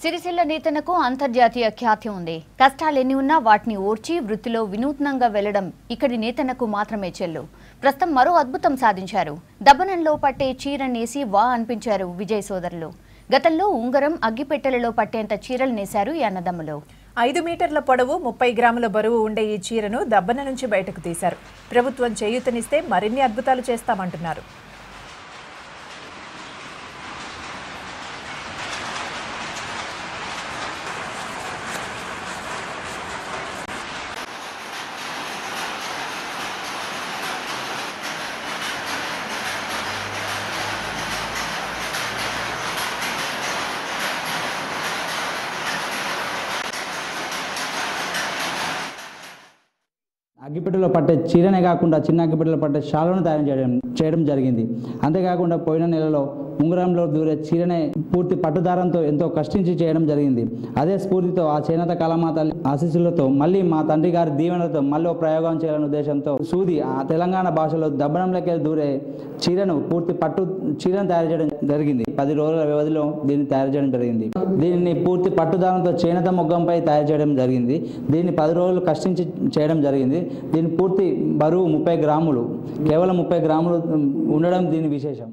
సిరిసిల్ల నేతనకు అంతర్జాతీయ ఖ్యాతి ఉంది. కష్టాలెన్ని ఉన్నా వాటిని ఓర్చి వృత్తిలో వినూత్నంగా వెళ్లడం ఇక్కడి నేతనకు మాత్రమే చెల్లు. ప్రస్తుతం మరో అద్భుతం సాధించారు. దబ్బనంలో పట్టే చీర నేసి వా అనిపించారు విజయ్ సోదరులు. గతంలో ఉంగరం అగ్గిపెట్టెలలో పట్టేంత చీరలు నేశారు ఈ అన్నదమ్ములు. 5 మీటర్ల పొడవు 30 గ్రాముల బరువు ఉండే ఈ చీరను దబ్బన నుంచి బయటకు తీశారు. ప్రభుత్వం చేయూతనిస్తే మరిన్ని అద్భుతాలు చేస్తామంటున్నారు. అగ్గిపెట్టెలో పట్టే చీరనే కాకుండా చిన్న అగ్గిపెట్టెలో పట్టే షాలను తయారు చేయడం జరిగింది. అంతేకాకుండా పోయిన నెలలో ఉంగరంలో దూరే చీరనే పూర్తి పట్టుదారంతో ఎంతో కష్టించి చేయడం జరిగింది. అదే స్ఫూర్తితో ఆ చేనేత కళామాత ఆశీస్సులతో మళ్ళీ మా తండ్రి గారి దీవెనలతో మళ్ళీ ప్రయోగం చేయాలనే ఉద్దేశంతో సూది ఆ తెలంగాణ భాషలో దబ్బనంలోకి దూరే చీరను పూర్తి పట్టు చీరను తయారు చేయడం జరిగింది. 10 రోజుల వ్యవధిలో దీన్ని తయారు చేయడం జరిగింది. దీన్ని పూర్తి పట్టుదారంతో చేనేత మొగ్గంపై తయారు చేయడం జరిగింది. దీన్ని 10 రోజులు కష్టించి చేయడం జరిగింది. దీని పూర్తి బరువు 30 గ్రాములు, కేవలం 30 గ్రాములు ఉండడం దీని విశేషం.